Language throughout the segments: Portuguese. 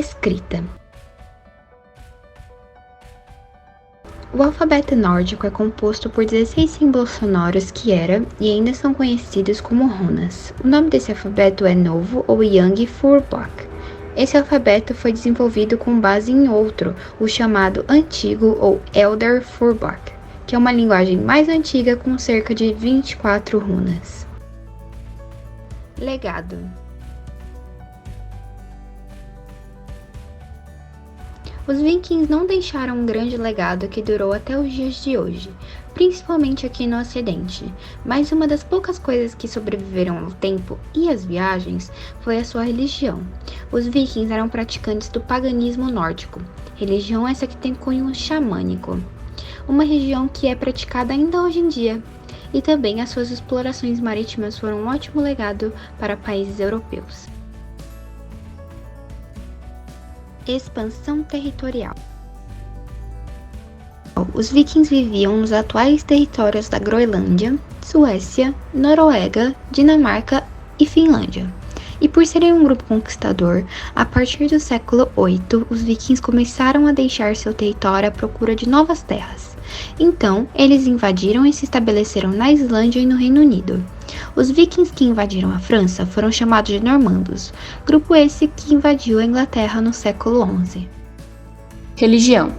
escrita. O alfabeto nórdico é composto por 16 símbolos sonoros que eram e ainda são conhecidos como runas. O nome desse alfabeto é Novo ou Young Furbok. Esse alfabeto foi desenvolvido com base em outro, o chamado Antigo ou Elder Furbok, que é uma linguagem mais antiga com cerca de 24 runas. Legado. Os vikings não deixaram um grande legado que durou até os dias de hoje, principalmente aqui no Ocidente, mas uma das poucas coisas que sobreviveram ao tempo e às viagens foi a sua religião. Os vikings eram praticantes do paganismo nórdico, religião essa que tem cunho xamânico, uma religião que é praticada ainda hoje em dia, e também as suas explorações marítimas foram um ótimo legado para países europeus. Expansão territorial. Os vikings viviam nos atuais territórios da Groenlândia, Suécia, Noruega, Dinamarca e Finlândia. E por serem um grupo conquistador, a partir do século VIII, os vikings começaram a deixar seu território à procura de novas terras. Então, eles invadiram e se estabeleceram na Islândia e no Reino Unido. Os vikings que invadiram a França foram chamados de normandos, grupo esse que invadiu a Inglaterra no século XI. Religião.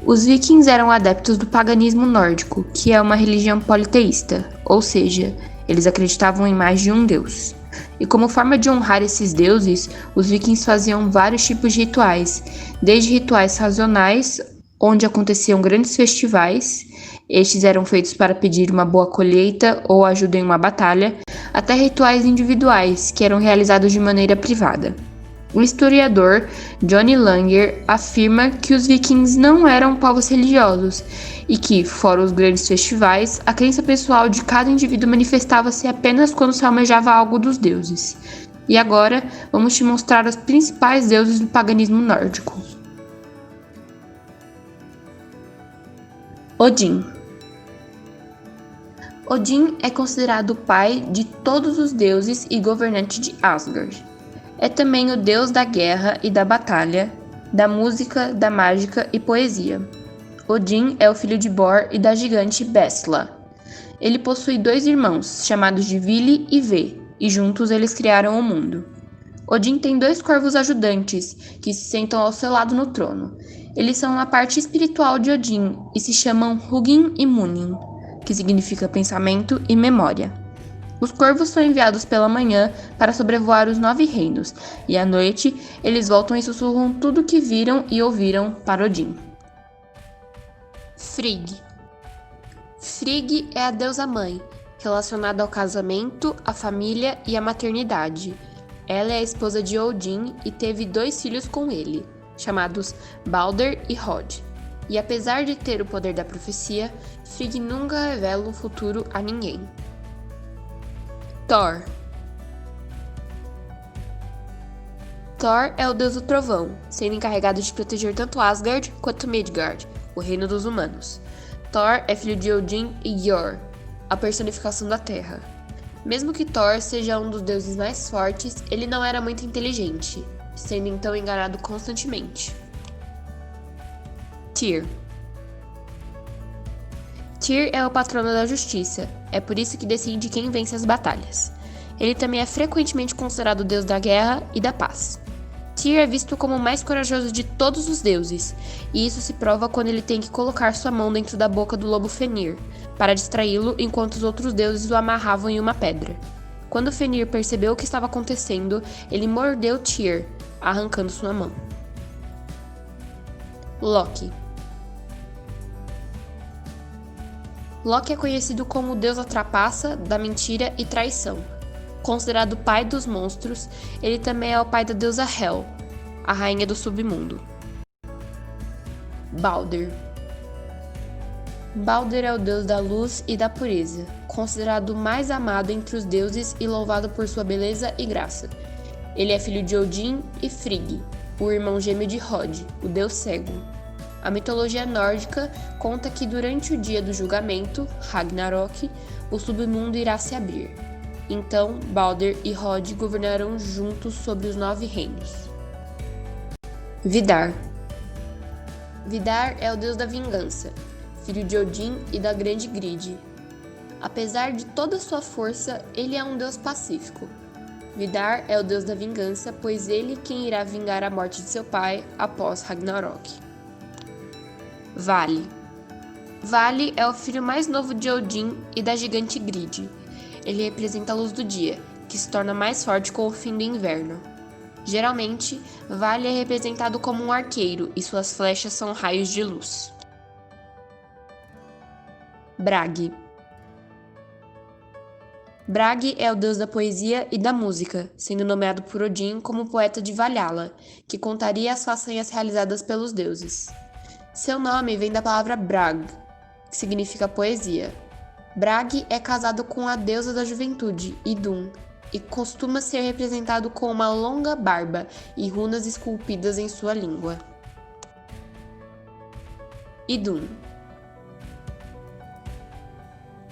Os vikings eram adeptos do paganismo nórdico, que é uma religião politeísta, ou seja, eles acreditavam em mais de um deus. E como forma de honrar esses deuses, os vikings faziam vários tipos de rituais, desde rituais sazonais, onde aconteciam grandes festivais, estes eram feitos para pedir uma boa colheita ou ajuda em uma batalha, até rituais individuais, que eram realizados de maneira privada. O historiador Johnny Langer afirma que os vikings não eram povos religiosos e que, fora os grandes festivais, a crença pessoal de cada indivíduo manifestava-se apenas quando se almejava algo dos deuses. E agora, vamos te mostrar os principais deuses do paganismo nórdico. Odin. Odin é considerado o pai de todos os deuses e governante de Asgard. É também o deus da guerra e da batalha, da música, da mágica e poesia. Odin é o filho de Bor e da gigante Bestla. Ele possui 2 irmãos, chamados de Vili e Ve, e juntos eles criaram o mundo. Odin tem 2 corvos ajudantes, que se sentam ao seu lado no trono. Eles são a parte espiritual de Odin e se chamam Hugin e Munin, que significa pensamento e memória. Os corvos são enviados pela manhã para sobrevoar os 9 reinos, e à noite eles voltam e sussurram tudo o que viram e ouviram para Odin. Frigg. Frigg é a deusa mãe, relacionada ao casamento, à família e à maternidade. Ela é a esposa de Odin e teve 2 filhos com ele, chamados Balder e Hod. E apesar de ter o poder da profecia, Frigg nunca revela o futuro a ninguém. Thor. Thor é o deus do trovão, sendo encarregado de proteger tanto Asgard quanto Midgard, o reino dos humanos. Thor é filho de Odin e Yor, a personificação da terra. Mesmo que Thor seja um dos deuses mais fortes, ele não era muito inteligente, sendo então enganado constantemente. Tyr. Tyr é o patrono da justiça, é por isso que decide quem vence as batalhas. Ele também é frequentemente considerado o deus da guerra e da paz. Tyr é visto como o mais corajoso de todos os deuses, e isso se prova quando ele tem que colocar sua mão dentro da boca do lobo Fenrir, para distraí-lo enquanto os outros deuses o amarravam em uma pedra. Quando Fenrir percebeu o que estava acontecendo, ele mordeu Tyr, arrancando sua mão. Loki. Loki é conhecido como o deus da trapaça, da mentira e traição. Considerado o pai dos monstros, ele também é o pai da deusa Hel, a rainha do submundo. Balder. Balder é o deus da luz e da pureza, considerado o mais amado entre os deuses e louvado por sua beleza e graça. Ele é filho de Odin e Frigg, o irmão gêmeo de Hod, o deus cego. A mitologia nórdica conta que durante o dia do julgamento, Ragnarok, o submundo irá se abrir. Então Balder e Rod governarão juntos sobre os 9 reinos. Vidar. Vidar é o deus da vingança, filho de Odin e da grande Grid. Apesar de toda sua força, ele é um deus pacífico. Vidar é o deus da vingança, pois ele quem irá vingar a morte de seu pai após Ragnarok. Vali. Vali é o filho mais novo de Odin e da gigante Grid. Ele representa a luz do dia, que se torna mais forte com o fim do inverno. Geralmente, Vali é representado como um arqueiro e suas flechas são raios de luz. Bragi. Bragi é o deus da poesia e da música, sendo nomeado por Odin como poeta de Valhalla, que contaria as façanhas realizadas pelos deuses. Seu nome vem da palavra Brag, que significa poesia. Bragi é casado com a deusa da juventude, Idun, e costuma ser representado com uma longa barba e runas esculpidas em sua língua. Idun.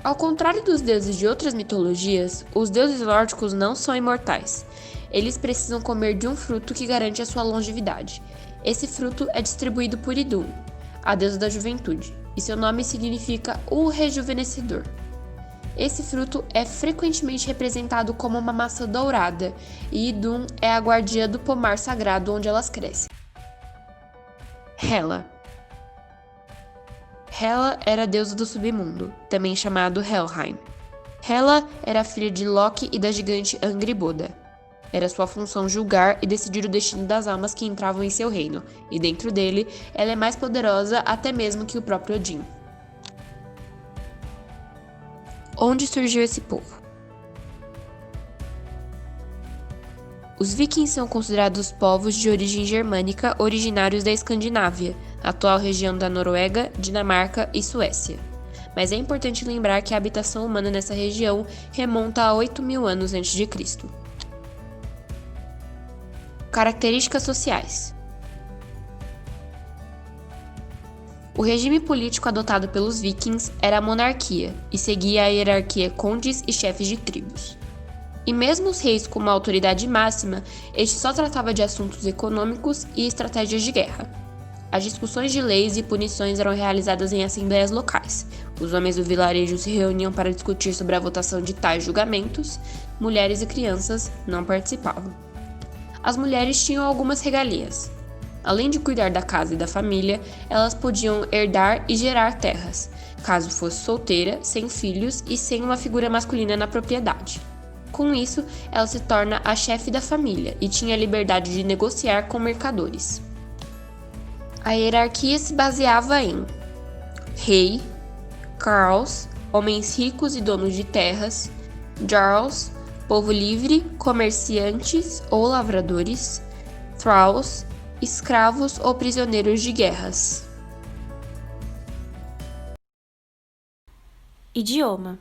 Ao contrário dos deuses de outras mitologias, os deuses nórdicos não são imortais. Eles precisam comer de um fruto que garante a sua longevidade. Esse fruto é distribuído por Idun, a deusa da juventude, e seu nome significa o rejuvenescedor. Esse fruto é frequentemente representado como uma maçã dourada, e Idun é a guardiã do pomar sagrado onde elas crescem. Hela. Hela era a deusa do submundo, também chamado Helheim. Hela era filha de Loki e da gigante Angrboda. Era sua função julgar e decidir o destino das almas que entravam em seu reino, e dentro dele, ela é mais poderosa até mesmo que o próprio Odin. Onde surgiu esse povo? Os vikings são considerados povos de origem germânica originários da Escandinávia, atual região da Noruega, Dinamarca e Suécia. Mas é importante lembrar que a habitação humana nessa região remonta a 8.000 anos antes de Cristo. Características sociais. O regime político adotado pelos vikings era a monarquia e seguia a hierarquia condes e chefes de tribos. E mesmo os reis como a autoridade máxima, este só tratava de assuntos econômicos e estratégias de guerra. As discussões de leis e punições eram realizadas em assembleias locais. Os homens do vilarejo se reuniam para discutir sobre a votação de tais julgamentos. Mulheres e crianças não participavam. As mulheres tinham algumas regalias. Além de cuidar da casa e da família, elas podiam herdar e gerar terras, caso fosse solteira, sem filhos e sem uma figura masculina na propriedade. Com isso, ela se torna a chefe da família e tinha a liberdade de negociar com mercadores. A hierarquia se baseava em rei, carls, homens ricos e donos de terras, jarls, povo livre, comerciantes ou lavradores, thralls, escravos ou prisioneiros de guerras. Idioma.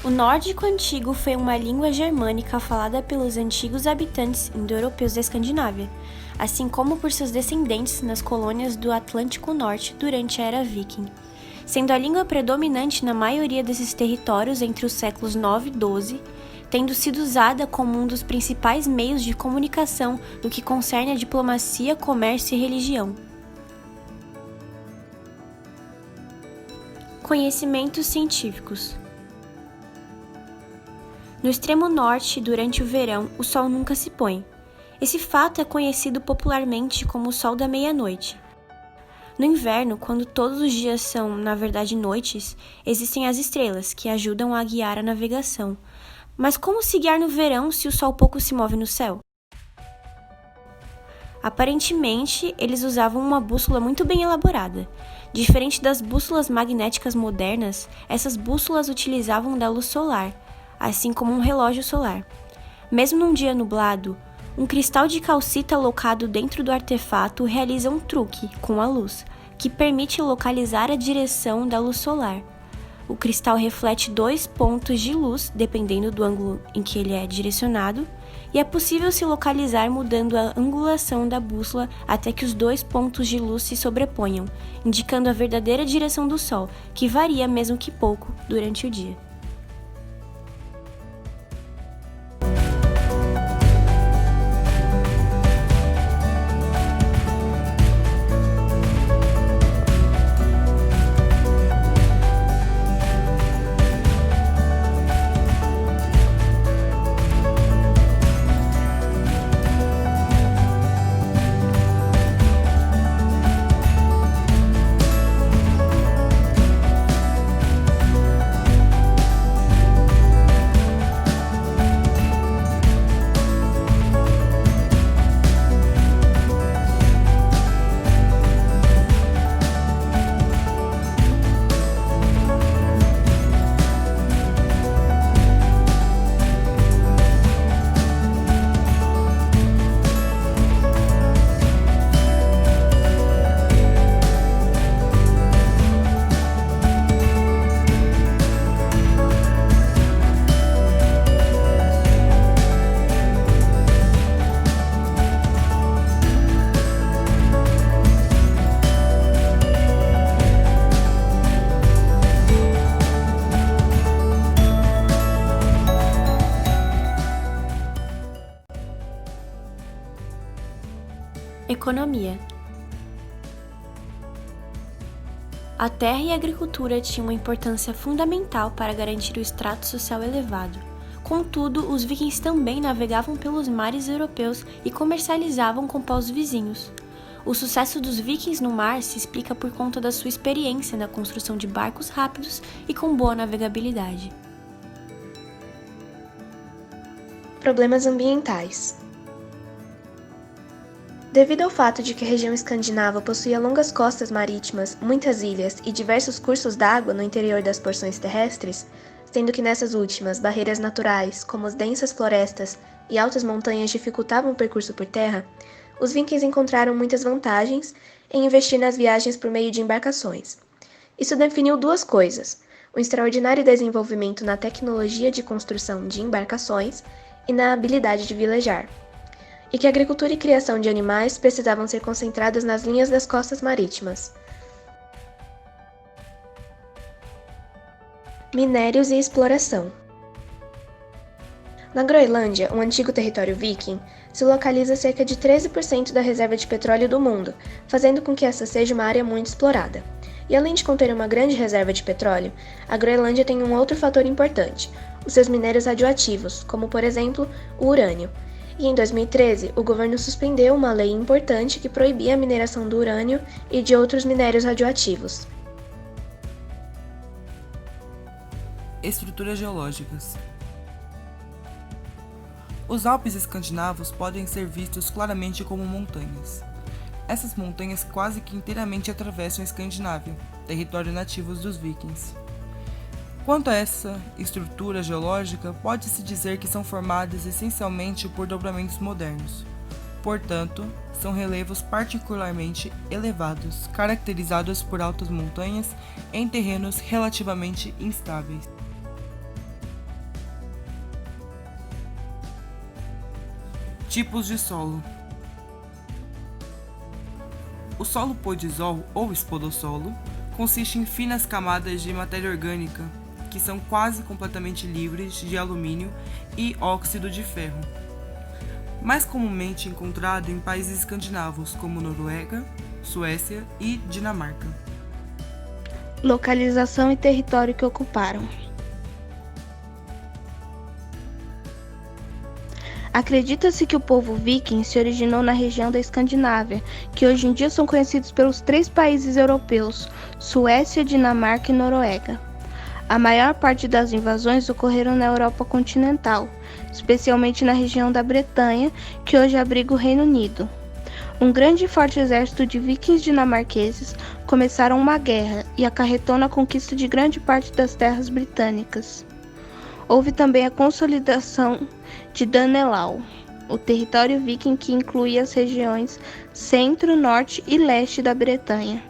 O nórdico antigo foi uma língua germânica falada pelos antigos habitantes indo-europeus da Escandinávia, assim como por seus descendentes nas colônias do Atlântico Norte durante a Era Viking, sendo a língua predominante na maioria desses territórios entre os séculos 9 e 12, tendo sido usada como um dos principais meios de comunicação no que concerne a diplomacia, comércio e religião. Conhecimentos científicos. No extremo norte, durante o verão, o sol nunca se põe. Esse fato é conhecido popularmente como o sol da meia-noite. No inverno, quando todos os dias são, na verdade, noites, existem as estrelas, que ajudam a guiar a navegação. Mas como se guiar no verão se o sol pouco se move no céu? Aparentemente, eles usavam uma bússola muito bem elaborada. Diferente das bússolas magnéticas modernas, essas bússolas utilizavam da luz solar, assim como um relógio solar. Mesmo num dia nublado, um cristal de calcita alocado dentro do artefato realiza um truque com a luz, que permite localizar a direção da luz solar. O cristal reflete 2 pontos de luz, dependendo do ângulo em que ele é direcionado, e é possível se localizar mudando a angulação da bússola até que os 2 pontos de luz se sobreponham, indicando a verdadeira direção do Sol, que varia mesmo que pouco durante o dia. Economia. A terra e a agricultura tinham uma importância fundamental para garantir o extrato social elevado. Contudo, os vikings também navegavam pelos mares europeus e comercializavam com povos vizinhos. O sucesso dos vikings no mar se explica por conta da sua experiência na construção de barcos rápidos e com boa navegabilidade. Problemas ambientais. Devido ao fato de que a região escandinava possuía longas costas marítimas, muitas ilhas e diversos cursos d'água no interior das porções terrestres, sendo que nessas últimas barreiras naturais, como as densas florestas e altas montanhas dificultavam o percurso por terra, os vikings encontraram muitas vantagens em investir nas viagens por meio de embarcações. Isso definiu duas coisas: o extraordinário desenvolvimento na tecnologia de construção de embarcações e na habilidade de velejar, e que a agricultura e criação de animais precisavam ser concentradas nas linhas das costas marítimas. Minérios e exploração. Na Groenlândia, um antigo território viking, se localiza cerca de 13% da reserva de petróleo do mundo, fazendo com que essa seja uma área muito explorada. E além de conter uma grande reserva de petróleo, a Groenlândia tem um outro fator importante: os seus minérios radioativos, como por exemplo o urânio. E em 2013, o governo suspendeu uma lei importante que proibia a mineração do urânio e de outros minérios radioativos. Estruturas geológicas. Os Alpes escandinavos podem ser vistos claramente como montanhas. Essas montanhas quase que inteiramente atravessam a Escandinávia, território nativo dos vikings. Quanto a essa estrutura geológica, pode-se dizer que são formadas essencialmente por dobramentos modernos. Portanto, são relevos particularmente elevados, caracterizados por altas montanhas em terrenos relativamente instáveis. Tipos de solo. O solo podizol ou espodossolo consiste em finas camadas de matéria orgânica que são quase completamente livres de alumínio e óxido de ferro, mais comumente encontrado em países escandinavos como Noruega, Suécia e Dinamarca. Localização e território que ocuparam. Acredita-se que o povo viking se originou na região da Escandinávia, que hoje em dia são conhecidos pelos 3 países europeus, Suécia, Dinamarca e Noruega. A maior parte das invasões ocorreram na Europa continental, especialmente na região da Bretanha, que hoje abriga o Reino Unido. Um grande e forte exército de vikings dinamarqueses começaram uma guerra e acarretou na conquista de grande parte das terras britânicas. Houve também a consolidação de Danelau, o território viking que incluía as regiões centro, norte e leste da Bretanha.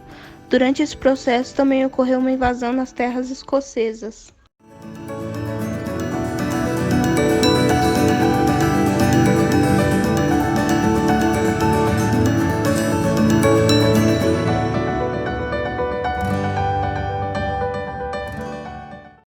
Durante esse processo também ocorreu uma invasão nas terras escocesas.